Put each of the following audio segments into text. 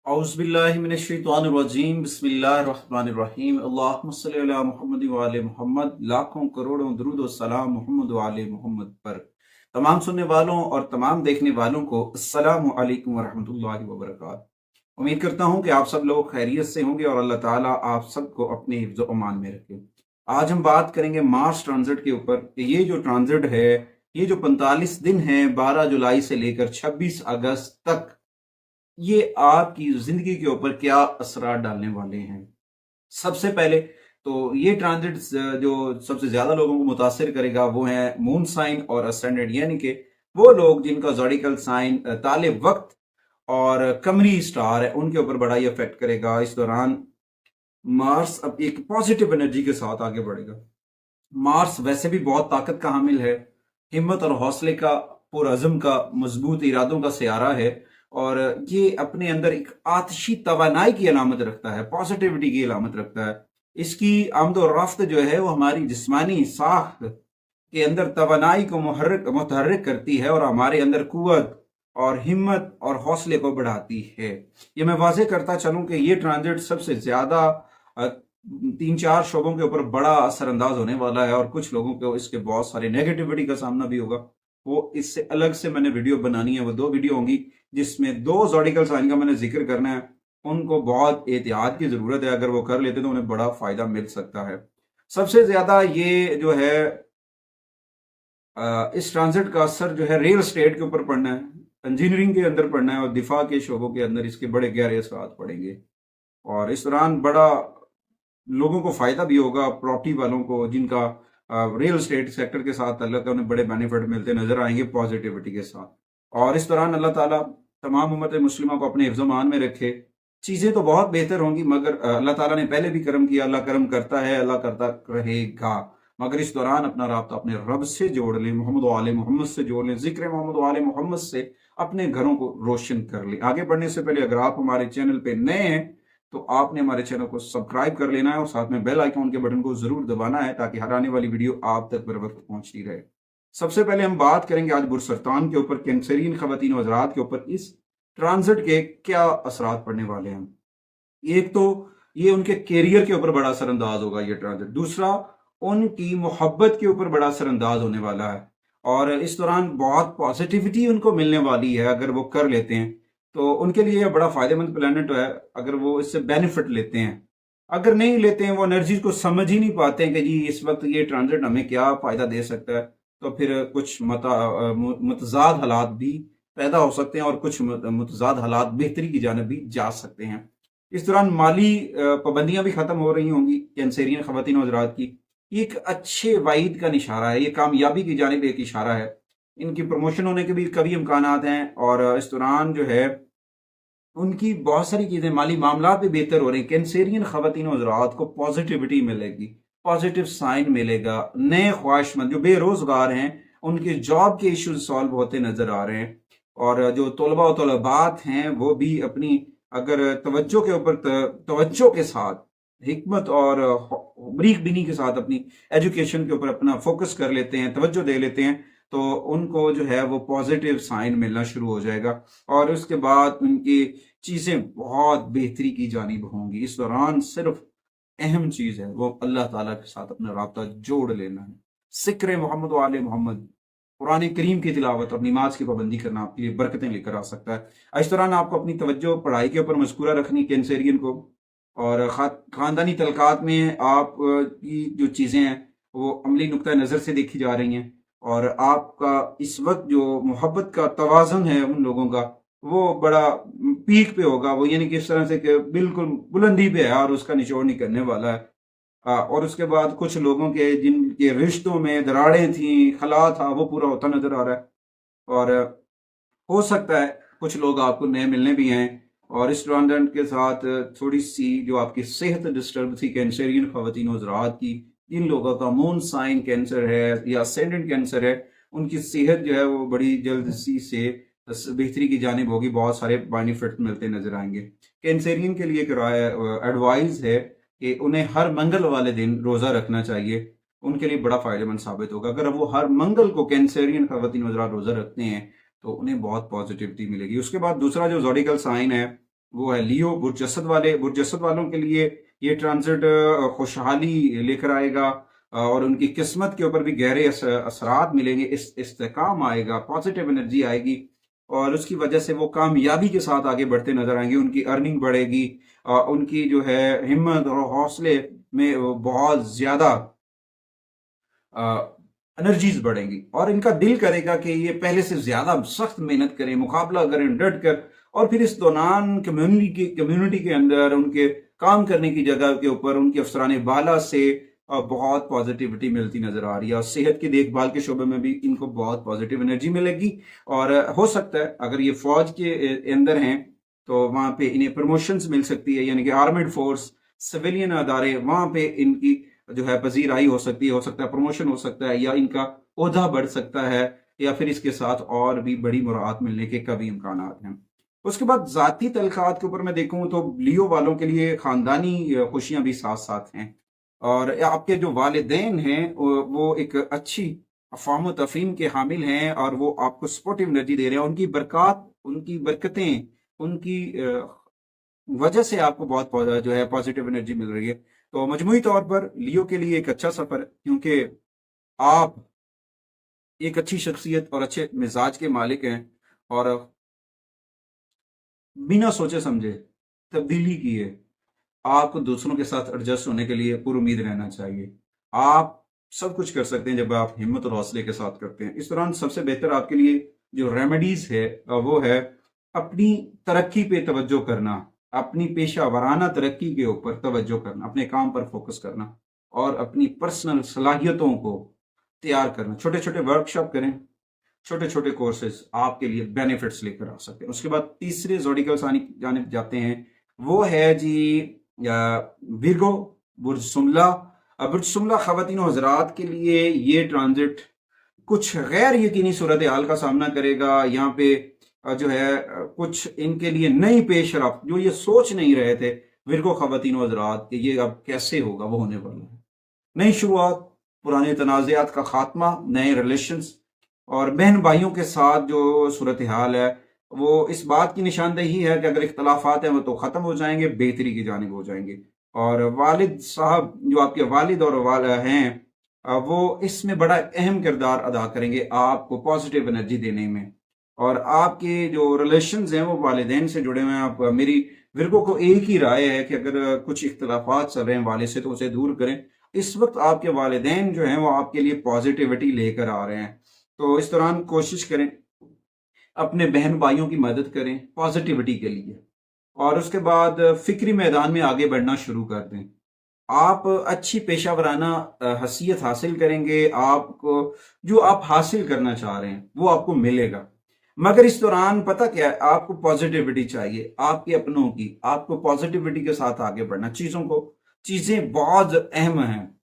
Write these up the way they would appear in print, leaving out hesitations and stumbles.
औज़ुबिल्लाहिमिनश्शैतानिर्रजीम बिस्मिल्लाहिर्रहमानिर्रहीम अल्लाहुम्मा सल्लि अला मुहम्मद व आले मोहम्मद। लाखों करोड़ों दरूद व सलाम मोहम्मद व आले मोहम्मद पर। तमाम सुनने वालों और तमाम देखने वालों को अस्सलामु अलैकुम व रहमतुल्लाहि व बरकातहू। उम्मीद करता हूँ कि आप सब लोग खैरियत से होंगे और अल्लाह ताला आप सबको अपने हिफ्ज़ व अमान में रखे। आज हम बात करेंगे मार्स ट्रांजिट के ऊपर। ये जो ट्रांजिट है, ये जो 45 दिन है 12 जुलाई से लेकर 26 अगस्त तक, ये आपकी जिंदगी के ऊपर क्या असरात डालने वाले हैं। सबसे पहले तो ये ट्रांजिट जो सबसे ज्यादा लोगों को मुतासिर करेगा वो है मून साइन और असेंडेंट, यानी कि वो लोग जिनका ज़ोडिकल साइन ताले वक्त और कमरी स्टार है, उनके ऊपर बड़ा ही इफेक्ट करेगा। इस दौरान मार्स अब एक पॉजिटिव एनर्जी के साथ आगे बढ़ेगा। मार्स वैसे भी बहुत ताकत का हामिल है, हिम्मत और हौसले का, पुरअज़म का, मजबूत इरादों का सियारा है और ये अपने अंदर एक आतशी तवानाई की अलामत रखता है, पॉजिटिविटी की अलामत रखता है। इसकी आमद और रफ्त जो है वो हमारी जिस्मानी साख्त के अंदर तवानाई को मुतहर्रिक करती है और हमारे अंदर कुव्वत और हिम्मत और हौसले को बढ़ाती है। ये मैं वाज़ेह करता चलूं कि ये ट्रांजिट सबसे ज्यादा 3-4 शोबों के ऊपर बड़ा असरअंदाज होने वाला है और कुछ लोगों को इसके बहुत सारे नेगेटिविटी का सामना भी होगा। वो इससे अलग से मैंने वीडियो बनानी है, वो 2 वीडियो होंगी जिसमें 2 ज़ोडिकल साइन का मैंने जिक्र करना है। उनको बहुत एहतियात की जरूरत है, अगर वो कर लेते तो उन्हें बड़ा फायदा मिल सकता है। सबसे ज्यादा ये जो है इस ट्रांजिट का असर जो है रियल स्टेट के ऊपर पड़ना है, इंजीनियरिंग के अंदर पड़ना है और दिफा के शोबों के अंदर इसके बड़े गहरे असरात पड़ेंगे। और इस दौरान बड़ा लोगों को फायदा भी होगा, प्रॉपर्टी वालों को जिनका रियल स्टेट सेक्टर के साथ ताल्लुक है, उन्हें बड़े बेनिफिट मिलते नजर आएंगे पॉजिटिविटी के साथ। और इस दौरान अल्लाह ताला तमाम उम्मत मुस्लिमा को अपने हिफ्ज़-ओ-मान में रखे। चीजें तो बहुत बेहतर होंगी, मगर अल्लाह ताला ने पहले भी करम किया, अल्लाह करम करता है, अल्लाह करता रहेगा। मगर इस दौरान अपना राब्ता अपने रब से जोड़ लें, मोहम्मद व आले मोहम्मद से जोड़ लें, जिक्र मोहम्मद व आले मोहम्मद से अपने घरों को रोशन कर लें। आगे बढ़ने से पहले अगर आप हमारे चैनल पे नए हैं तो आपने हमारे चैनल को सब्सक्राइब कर लेना है और साथ में बेल आइकॉन के बटन को जरूर दबाना है ताकि हर आने वाली वीडियो आप तक बर वक्त पहुंचती रहे। सबसे पहले हम बात करेंगे आज बुरसरतान के ऊपर, कैंसरियन खवातीन व हज़रात के ऊपर इस ट्रांजिट के क्या असरात पड़ने वाले हैं। एक तो ये उनके कैरियर के ऊपर बड़ा असरअंदाज होगा ये ट्रांजिट। दूसरा, उनकी मोहब्बत के ऊपर बड़ा असरअंदाज होने वाला है और इस दौरान बहुत पॉजिटिविटी उनको मिलने वाली है। अगर वो कर लेते हैं तो उनके लिए यह बड़ा फायदेमंद प्लेनेट है, अगर वो इससे बेनिफिट लेते हैं। अगर नहीं लेते हैं, वो एनर्जी को समझ ही नहीं पाते हैं कि जी इस वक्त ये ट्रांजिट हमें क्या फायदा दे सकता है, तो फिर कुछ मुतजाद हालात भी पैदा हो सकते हैं और कुछ मुतजाद हालात बेहतरी की जानिब भी जा सकते हैं। इस दौरान माली पाबंदियां भी खत्म हो रही होंगी कैंसरियन खवातीन और हज़रात की। एक अच्छे वाइद का इशारा है, ये कामयाबी की जानिब एक इशारा है। इनकी प्रमोशन होने के भी कभी इम्कान हैं और इस दौरान जो है उनकी बहुत सारी चीजें, माली मामला भी बेहतर हो रहे हैं। कैंसरियन खवातीन और हज़रात को पॉजिटिविटी मिलेगी, पॉजिटिव साइन मिलेगा। नए ख्वाहिशमंद जो बेरोजगार हैं उनके जॉब के इश्यूज सॉल्व होते नजर आ रहे हैं और जो तलबा और तलबात हैं वो भी अपनी अगर तवज्जो के ऊपर तवज्जो के साथ, हिकमत और बरीक बिनी के साथ अपनी एजुकेशन के ऊपर अपना फोकस कर लेते हैं, तवज्जो दे लेते हैं, तो उनको जो है वो पॉजिटिव साइन मिलना शुरू हो जाएगा और उसके बाद उनकी चीजें बहुत बेहतरी की जानिब होंगी। इस दौरान सिर्फ अहम चीज है वो अल्लाह ताला के साथ अपना राब्ता जोड़ लेना है। जिक्र मोहम्मद व आले मोहम्मद, कुरान करीम की तिलावत और नमाज की पाबंदी करना आपके लिए बरकतें लेकर आ सकता है। इस दौरान आपको अपनी तवज्जो पढ़ाई के ऊपर मजकूरा रखनी कैंसरियन को, और खानदानी तलकात में आप की जो चीज़ें हैं वो अमली नुक्ता नज़र से देखी जा रही हैं और आपका इस वक्त जो मोहब्बत का तवाज़ुन है उन लोगों का वो बड़ा पीक पे होगा। वो यानी कि इस तरह से कि बिल्कुल बुलंदी पे है और उसका निचोड़ नहीं करने वाला है। और उसके बाद कुछ लोगों के जिनके रिश्तों में दरारें थी, खला था, वो पूरा होता नजर आ रहा है और हो सकता है कुछ लोग आपको नए मिलने भी हैं। और इस ट्रांजिट के साथ थोड़ी सी जो आपकी सेहत डिस्टर्ब थी कैंसरियन खवातीन और हज़रात की, जिन लोगों का मून साइन कैंसर है या असेंडेंट कैंसर है, उनकी सेहत जो है वो बड़ी जल्द से बेहतरी की जानिब होगी, बहुत सारे बेनिफिट मिलते नजर आएंगे। कैंसरियन के लिए एक एडवाइस है कि उन्हें हर मंगल वाले दिन रोजा रखना चाहिए, उनके लिए बड़ा फायदेमंद साबित होगा। अगर वो हर मंगल को कैंसरियन खवातीन और हज़रात रोजा रखते हैं तो उन्हें बहुत पॉजिटिविटी मिलेगी। उसके बाद दूसरा जो ज़ोडिकल साइन है वो है लियो, बुर्जसद वाले। बुर्जसद वालों के लिए ये ट्रांजिट खुशहाली लेकर आएगा और उनकी किस्मत के ऊपर भी गहरे असरात मिलेंगे, इस्तेकाम आएगा, पॉजिटिव एनर्जी आएगी और उसकी वजह से वो कामयाबी के साथ आगे बढ़ते नजर आएंगे। उनकी अर्निंग बढ़ेगी, उनकी जो है हिम्मत और हौसले में बहुत ज्यादा एनर्जीज बढ़ेंगी और इनका दिल करेगा कि ये पहले से ज्यादा सख्त मेहनत करें, मुकाबला करें डट कर, और फिर इस दौरान कम्युनिटी के अंदर उनके काम करने की जगह के ऊपर उनके अफसरान बाला से बहुत पॉजिटिविटी मिलती नजर आ रही है और सेहत की देखभाल के शोबे में भी इनको बहुत पॉजिटिव एनर्जी मिलेगी। और हो सकता है अगर ये फौज के अंदर हैं तो वहां पे इन्हें प्रमोशंस मिल सकती है, यानी कि आर्मेड फोर्स, सिविलियन अदारे, वहां पे इनकी जो है पजीराई हो सकती है, हो सकता है प्रमोशन हो सकता है या इनका ओहदा बढ़ सकता है या फिर इसके साथ और भी बड़ी मुराद मिलने के कभी इम्कान हैं। उसके बाद जाती तलखात के ऊपर मैं देखूं तो लियो वालों के लिए खानदानी खुशियां भी साथ साथ हैं और आपके जो वालिदैन हैं वो एक अच्छी अफ़ाम तफ़हीम के हामिल हैं और वो आपको सपोर्टिव एनर्जी दे रहे हैं। उनकी बरकत, उनकी बरकतें, उनकी वजह से आपको बहुत जो है पॉजिटिव एनर्जी मिल रही है। तो मजमूई तौर पर लियो के लिए एक अच्छा सफर है क्योंकि आप एक अच्छी शख्सियत और अच्छे मिजाज के मालिक हैं और बिना सोचे समझे तब्दीली की है। आपको दूसरों के साथ एडजस्ट होने के लिए पूरी उम्मीद रहना चाहिए। आप सब कुछ कर सकते हैं जब आप हिम्मत और हौसले के साथ करते हैं। इस दौरान सबसे बेहतर आपके लिए जो रेमेडीज है वो है अपनी तरक्की पे तवज्जो करना, अपनी पेशा वाराना तरक्की के ऊपर तवज्जो करना, अपने काम पर फोकस करना और अपनी पर्सनल सलाहियतों को तैयार करना। छोटे छोटे वर्कशॉप करें, छोटे छोटे कोर्सेज आपके लिए बेनिफिट्स लेकर आ सकते हैं। उसके बाद तीसरे ज़ोडिकल साइन जाने जाते हैं, वो है जी विर्गो, बुर्ज सुमला। बुर्ज सुमला खवातीन हजरात के लिए ये ट्रांजिट कुछ गैर यकीनी सूरत हाल का सामना करेगा। यहाँ पे जो है कुछ इनके लिए नई पेश रफ्त जो ये सोच नहीं रहे थे विर्गो खवातीन हजरात कि ये अब कैसे होगा, वो होने वाला है। नई शुरुआत, पुराने तनाज़ात का खात्मा, नए रिलेशंस और बहन भाइयों के साथ जो सूरत हाल है वो इस बात की निशानदेही है कि अगर इख्तलाफात हैं वो तो ख़त्म हो जाएंगे, बेहतरी की जानिब हो जाएंगे। और वालिद साहब जो आपके वालिद और वाला हैं वो इसमें बड़ा अहम किरदार अदा करेंगे आपको पॉजिटिव एनर्जी देने में। और आपके जो रिलेशंस हैं वो वालिदैन से जुड़े हुए हैं। आप मेरी विर्गो को एक ही राय है कि अगर कुछ इख्तलाफात चल रहे हैं वालिद से तो उसे दूर करें। इस वक्त आपके वालिदैन जो हैं वो आपके लिए पॉजिटिविटी लेकर आ रहे हैं, तो इस दौरान कोशिश करें अपने बहन भाइयों की मदद करें पॉजिटिविटी के लिए और उसके बाद फिक्री मैदान में आगे बढ़ना शुरू कर दें। आप अच्छी पेशा वराना हैसियत हासिल करेंगे, आपको जो आप हासिल करना चाह रहे हैं वो आपको मिलेगा। मगर इस दौरान पता क्या है, आपको पॉजिटिविटी चाहिए आपके अपनों की, आपको पॉजिटिविटी के साथ आगे बढ़ना। चीजें बहुत अहम हैं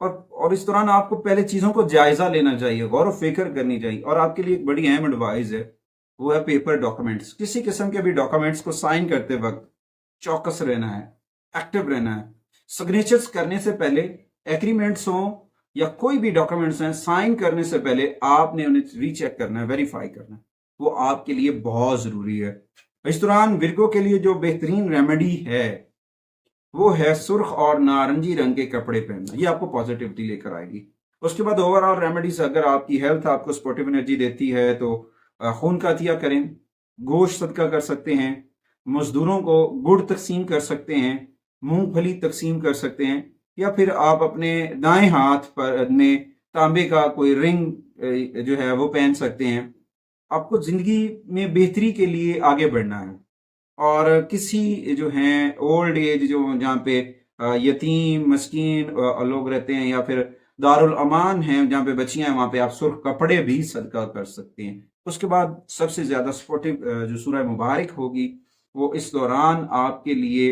और इस दौरान आपको पहले चीजों को जायजा लेना चाहिए, गौर व फिक्र करनी चाहिए। और आपके लिए एक बड़ी अहम एडवाइस है, वो है पेपर डॉक्यूमेंट्स। किसी किस्म के भी डॉक्यूमेंट्स को साइन करते वक्त चौकस रहना है, एक्टिव रहना है। सिग्नेचर्स करने से पहले, एग्रीमेंट्स हों या कोई भी डॉक्यूमेंट्स हैं, साइन करने से पहले आपने उन्हें रीचेक करना है, वेरीफाई करना है। वो आपके लिए बहुत जरूरी है। इस दौरान विर्गो के लिए जो बेहतरीन रेमेडी है वो है सुर्ख और नारंगी रंग के कपड़े पहनना। ये आपको पॉजिटिविटी लेकर आएगी। उसके बाद ओवरऑल रेमेडीज, अगर आपकी हेल्थ आपको स्पोर्टिव एनर्जी देती है तो खून का अतिया करें, गोश्त सदका कर सकते हैं, मजदूरों को गुड़ तकसीम कर सकते हैं, मूंगफली तकसीम कर सकते हैं, या फिर आप अपने दाएं हाथ पर में तांबे का कोई रिंग जो है वो पहन सकते हैं। आपको जिंदगी में बेहतरी के लिए आगे बढ़ना है और किसी जो हैं ओल्ड एज जो जहाँ पे यतीम मस्कीन लोग रहते हैं या फिर दारुल अमान हैं जहाँ पे बच्चियां हैं, वहाँ पे आप सुर्ख कपड़े भी सदका कर सकते हैं। उसके बाद सबसे ज्यादा सपोर्टिव जो सूरह मुबारक होगी वो इस दौरान आपके लिए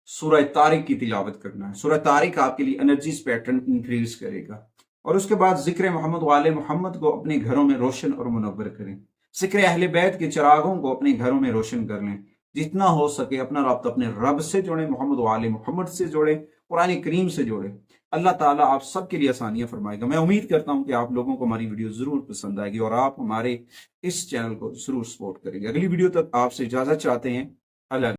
सूरह तारिक की तिलावत करना है। सूरह तारिक आपके लिए एनर्जीज पैटर्न इंक्रीज करेगा। और उसके बाद जिक्र मोहम्मद वाले मोहम्मद को अपने घरों में रोशन और मुनव्वर करें। जिक्र अहले बैत के चिरागों को अपने घरों में रोशन कर लें। जितना हो सके अपना राब्ता अपने रब से जोड़ें, मोहम्मद वाले मोहम्मद से जोड़ें, कुरान करीम से जोड़ें। अल्लाह ताला आप सबके लिए आसानियां फरमाएगा। मैं उम्मीद करता हूं कि आप लोगों को हमारी वीडियो जरूर पसंद आएगी और आप हमारे इस चैनल को जरूर सपोर्ट करेंगे। अगली वीडियो तक आपसे इजाजत चाहते हैं। अल्लाह